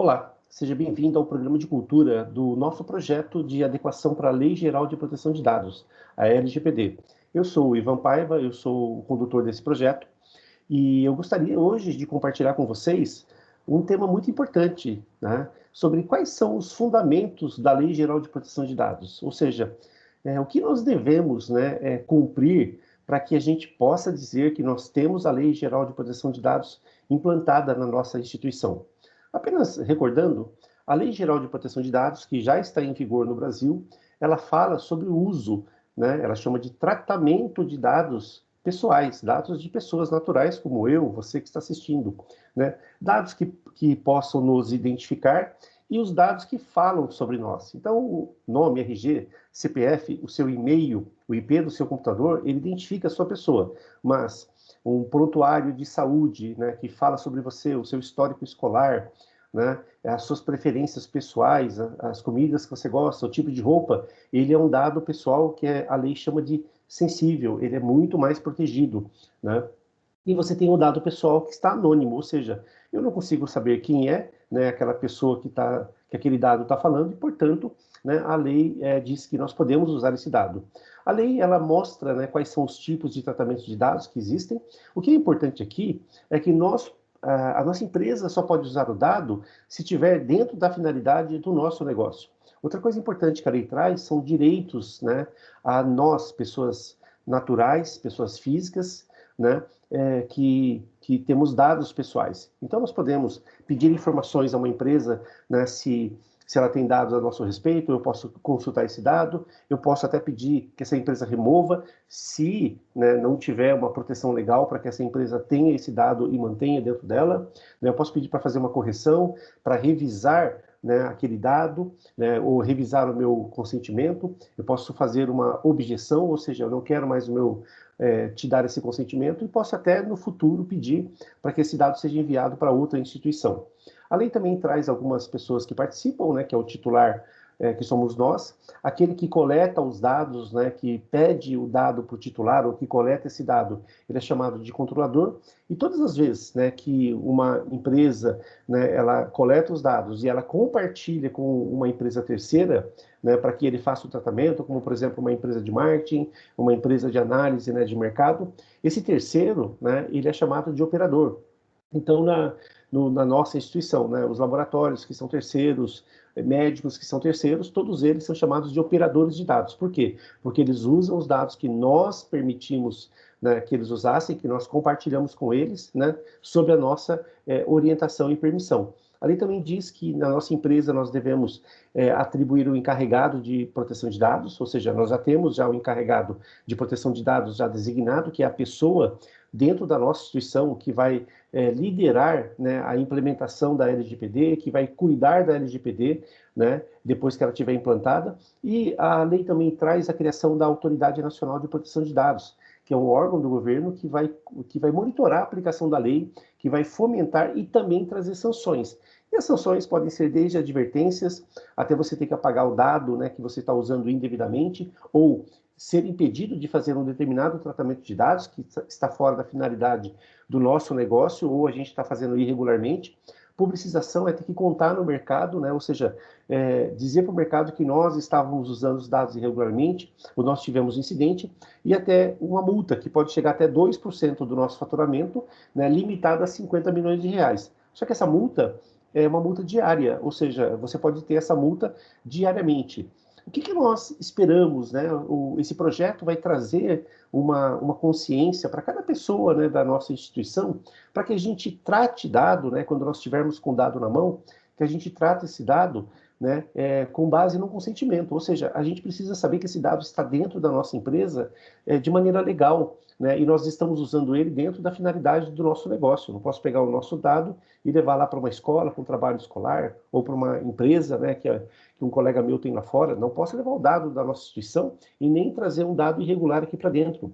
Olá, seja bem-vindo ao programa de cultura do nosso projeto de adequação para a Lei Geral de Proteção de Dados, a LGPD. Eu sou o Ivan Paiva, eu sou o condutor desse projeto e eu gostaria hoje de compartilhar com vocês um tema muito importante, né, sobre quais são os fundamentos da Lei Geral de Proteção de Dados, ou seja, o que nós devemos, né, cumprir para que a gente possa dizer que nós temos a Lei Geral de Proteção de Dados implantada na nossa instituição. Apenas recordando, a Lei Geral de Proteção de Dados, que já está em vigor no Brasil, ela fala sobre o uso, né? Ela chama de tratamento de dados pessoais, dados de pessoas naturais como eu, você que está assistindo, né? Dados que possam nos identificar e os dados que falam sobre nós. Então, o nome, RG, CPF, o seu e-mail, o IP do seu computador, ele identifica a sua pessoa, mas um prontuário de saúde, né, que fala sobre você, o seu histórico escolar, né, as suas preferências pessoais, as comidas que você gosta, o tipo de roupa, ele é um dado pessoal que a lei chama de sensível, ele é muito mais protegido, né? E você tem o dado pessoal que está anônimo, ou seja, eu não consigo saber quem é, né, aquela pessoa que aquele dado está falando, e, portanto, né, a lei diz que nós podemos usar esse dado. A lei, ela mostra, né, quais são os tipos de tratamento de dados que existem. O que é importante aqui é que a nossa empresa só pode usar o dado se estiver dentro da finalidade do nosso negócio. Outra coisa importante que a lei traz são direitos, né, a nós, pessoas naturais, pessoas físicas, né, que temos dados pessoais. Então, nós podemos pedir informações a uma empresa, né, se ela tem dados a nosso respeito, eu posso consultar esse dado, eu posso até pedir que essa empresa remova, se, né, não tiver uma proteção legal para que essa empresa tenha esse dado e mantenha dentro dela, né, eu posso pedir para fazer uma correção, para revisar, né, aquele dado, né, ou revisar o meu consentimento, eu posso fazer uma objeção, ou seja, eu não quero mais te dar esse consentimento, e posso até no futuro pedir para que esse dado seja enviado para outra instituição. A lei também traz algumas pessoas que participam, né, que é o titular, que somos nós, aquele que coleta os dados, né, que pede o dado para o titular, ou que coleta esse dado, ele é chamado de controlador, e todas as vezes, né, que uma empresa, né, ela coleta os dados e ela compartilha com uma empresa terceira, né, para que ele faça o tratamento, como, por exemplo, uma empresa de marketing, uma empresa de análise, né, de mercado, esse terceiro, né, ele é chamado de operador. Então, na nossa instituição, né, os laboratórios que são terceiros, médicos que são terceiros, todos eles são chamados de operadores de dados. Por quê? Porque eles usam os dados que nós permitimos, né, que eles usassem, que nós compartilhamos com eles, né, sob a nossa orientação e permissão. A lei também diz que na nossa empresa nós devemos atribuir o encarregado de proteção de dados, ou seja, nós já temos já o encarregado de proteção de dados já designado, que é a pessoa dentro da nossa instituição que vai liderar, né, a implementação da LGPD, que vai cuidar da LGPD, né, depois que ela estiver implantada. E a lei também traz a criação da Autoridade Nacional de Proteção de Dados, que é um órgão do governo que vai monitorar a aplicação da lei, que vai fomentar e também trazer sanções. E as sanções podem ser desde advertências, até você ter que apagar o dado, né, que você está usando indevidamente, ou ser impedido de fazer um determinado tratamento de dados que está fora da finalidade do nosso negócio, ou a gente está fazendo irregularmente. Publicização é ter que contar no mercado, né? Ou seja, dizer para o mercado que nós estávamos usando os dados irregularmente, ou nós tivemos incidente, e até uma multa que pode chegar até 2% do nosso faturamento, né, limitada a 50 milhões de reais. Só que essa multa é uma multa diária, ou seja, você pode ter essa multa diariamente. O que nós esperamos, né? Esse projeto vai trazer uma consciência para cada pessoa, né, da nossa instituição, para que a gente trate dado, né, quando nós estivermos com o dado na mão, que a gente trate esse dado, né, com base no consentimento, ou seja, a gente precisa saber que esse dado está dentro da nossa empresa de maneira legal, né, e nós estamos usando ele dentro da finalidade do nosso negócio. Eu não posso pegar o nosso dado e levar lá para uma escola, para um trabalho escolar, ou para uma empresa, né, que um colega meu tem lá fora. Não posso levar o dado da nossa instituição e nem trazer um dado irregular aqui para dentro.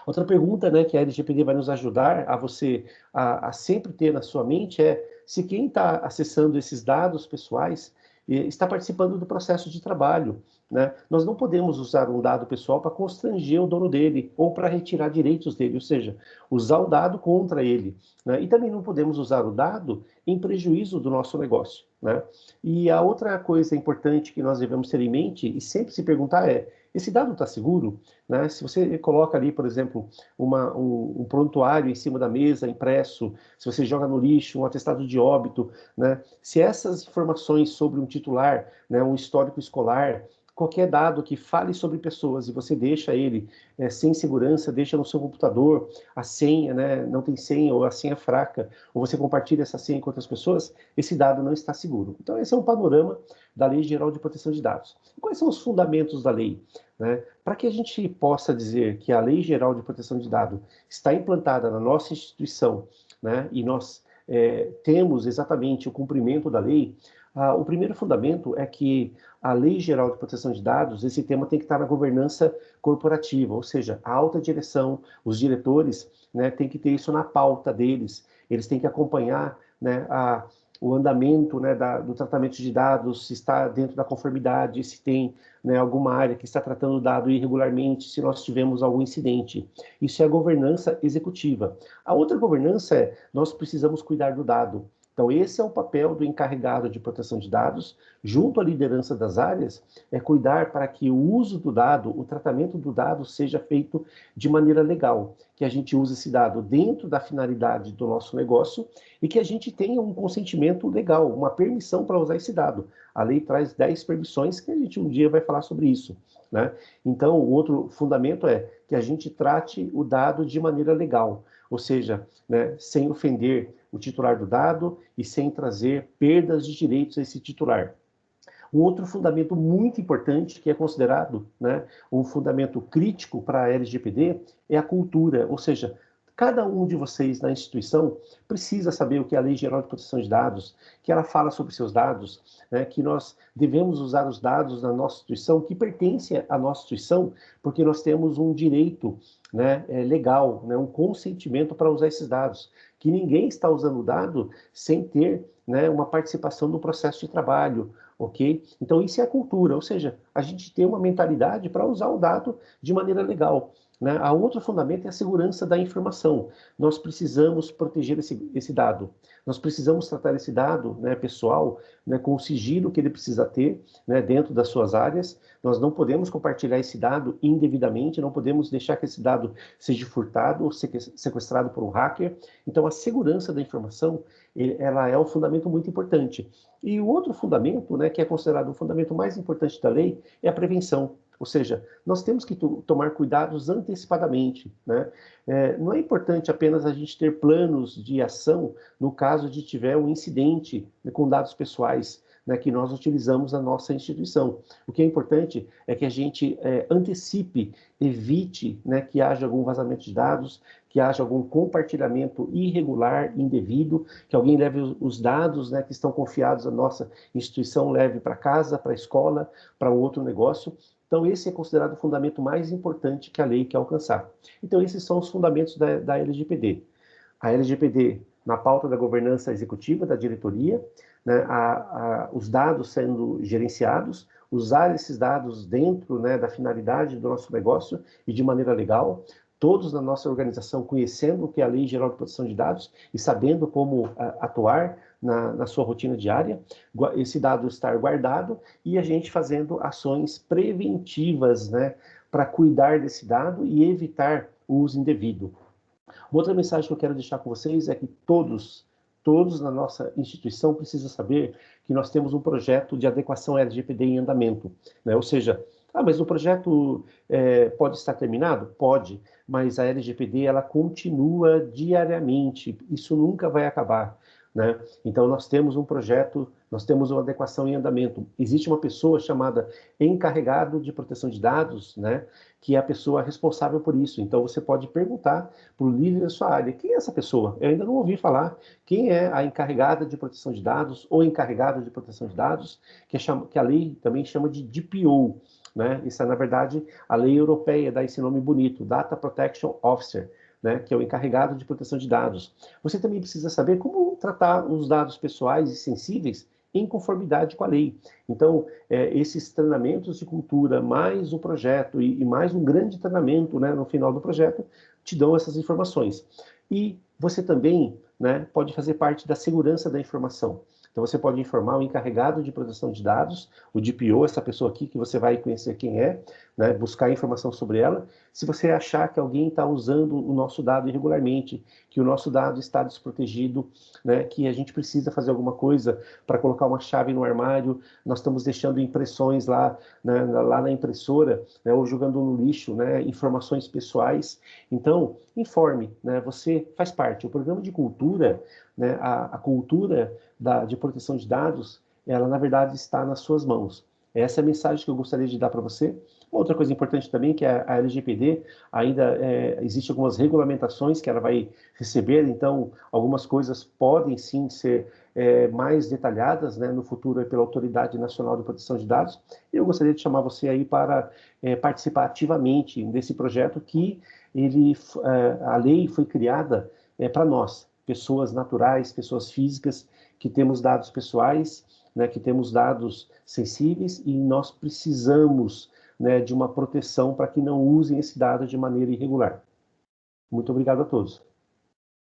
Outra pergunta, né, que a LGPD vai nos ajudar a você a sempre ter na sua mente é se quem está acessando esses dados pessoais está participando do processo de trabalho. né? Nós não podemos usar um dado pessoal para constranger o dono dele ou para retirar direitos dele, ou seja, usar o dado contra ele, né? E também não podemos usar o dado em prejuízo do nosso negócio, né? E a outra coisa importante que nós devemos ter em mente e sempre se perguntar é: esse dado está seguro? Né? Se você coloca ali, por exemplo, um prontuário em cima da mesa, impresso, se você joga no lixo um atestado de óbito, né? Se essas informações sobre um titular, né, um histórico escolar, qualquer dado que fale sobre pessoas e você deixa ele sem segurança, deixa no seu computador, a senha, né, não tem senha ou a senha é fraca, ou você compartilha essa senha com outras pessoas, esse dado não está seguro. Então esse é um panorama da Lei Geral de Proteção de Dados. E quais são os fundamentos da lei? Né? Para que a gente possa dizer que a Lei Geral de Proteção de Dados está implantada na nossa instituição, né, e nós temos exatamente o cumprimento da lei, o primeiro fundamento é que a Lei Geral de Proteção de Dados, esse tema tem que estar na governança corporativa, ou seja, a alta direção, os diretores, né, tem que ter isso na pauta deles, eles têm que acompanhar, né, o andamento, né, do tratamento de dados, se está dentro da conformidade, se tem, né, alguma área que está tratando o dado irregularmente, se nós tivemos algum incidente. Isso é a governança executiva. A outra governança é: nós precisamos cuidar do dado. Então, esse é o papel do encarregado de proteção de dados, junto à liderança das áreas, é cuidar para que o uso do dado, o tratamento do dado seja feito de maneira legal, que a gente use esse dado dentro da finalidade do nosso negócio e que a gente tenha um consentimento legal, uma permissão para usar esse dado. A lei traz 10 permissões que a gente um dia vai falar sobre isso, né? Então, o outro fundamento é que a gente trate o dado de maneira legal, ou seja, né, sem ofender o titular do dado e sem trazer perdas de direitos a esse titular. Um outro fundamento muito importante, que é considerado, né, um fundamento crítico para a LGPD, é a cultura, ou seja, cada um de vocês na instituição precisa saber o que é a Lei Geral de Proteção de Dados, que ela fala sobre seus dados, né, que nós devemos usar os dados da nossa instituição, que pertencem à nossa instituição, porque nós temos um direito, né, legal, né, um consentimento para usar esses dados, que ninguém está usando o dado sem ter, né, uma participação no processo de trabalho, ok? Então isso é a cultura, ou seja, a gente tem uma mentalidade para usar o dado de maneira legal, né? A outro fundamento é a segurança da informação. Nós precisamos proteger esse dado. Nós precisamos tratar esse dado, né, pessoal, né, com o sigilo que ele precisa ter, né, dentro das suas áreas. Nós não podemos compartilhar esse dado indevidamente, não podemos deixar que esse dado seja furtado ou sequestrado por um hacker. Então, a segurança da informação, ela é um fundamento muito importante. E o outro fundamento, né, que é considerado o fundamento mais importante da lei, é a prevenção. Ou seja, nós temos que tomar cuidados antecipadamente, né? Não é importante apenas a gente ter planos de ação no caso de tiver um incidente, né, com dados pessoais, né, que nós utilizamos na nossa instituição. O que é importante é que a gente antecipe, evite, né, que haja algum vazamento de dados, que haja algum compartilhamento irregular, indevido, que alguém leve os dados, né, que estão confiados à nossa instituição, leve para casa, para a escola, para um outro negócio. Então, esse é considerado o fundamento mais importante que a lei quer alcançar. Então, esses são os fundamentos da LGPD. A LGPD, na pauta da governança executiva, da diretoria, né, os dados sendo gerenciados, usar esses dados dentro, né, da finalidade do nosso negócio e de maneira legal, todos na nossa organização conhecendo o que é a Lei Geral de Proteção de Dados e sabendo como atuar na sua rotina diária, esse dado estar guardado e a gente fazendo ações preventivas, né, para cuidar desse dado e evitar o uso indevido. Uma outra mensagem que eu quero deixar com vocês é que todos na nossa instituição precisam saber que nós temos um projeto de adequação LGPD em andamento, né? Ou seja, mas o projeto pode estar terminado? Pode, mas a LGPD ela continua diariamente, isso nunca vai acabar, né? Então nós temos um projeto, nós temos uma adequação em andamento. Existe uma pessoa chamada encarregado de proteção de dados, né? Que é a pessoa responsável por isso. Então você pode perguntar para o líder da sua área, quem é essa pessoa? Eu ainda não ouvi falar. Quem é a encarregada de proteção de dados ou encarregado de proteção de dados, que a lei também chama de DPO, né? Isso é, na verdade, a lei europeia dá esse nome bonito, Data Protection Officer, né? Que é o encarregado de proteção de dados. Você também precisa saber como tratar os dados pessoais e sensíveis em conformidade com a lei. Então, esses treinamentos de cultura, mais o projeto e mais um grande treinamento, né, no final do projeto, te dão essas informações. E você também, né, pode fazer parte da segurança da informação. Então, você pode informar o encarregado de proteção de dados, o DPO, essa pessoa aqui que você vai conhecer quem é, né, buscar informação sobre ela. Se você achar que alguém está usando o nosso dado irregularmente, que o nosso dado está desprotegido, né, que a gente precisa fazer alguma coisa para colocar uma chave no armário, nós estamos deixando impressões lá, né, lá na impressora, né, ou jogando no lixo, né, informações pessoais. Então, informe, né, você faz parte. O programa de cultura, né, a cultura de proteção de dados, ela na verdade está nas suas mãos. Essa é a mensagem que eu gostaria de dar para você. Outra coisa importante também, que a LGPD ainda existe algumas regulamentações que ela vai receber, então algumas coisas podem sim ser mais detalhadas, né, no futuro pela Autoridade Nacional de Proteção de Dados. Eu gostaria de chamar você aí para participar ativamente desse projeto que a lei foi criada para nós, pessoas naturais, pessoas físicas, que temos dados pessoais, né, que temos dados sensíveis e nós precisamos, né, de uma proteção para que não usem esse dado de maneira irregular. Muito obrigado a todos.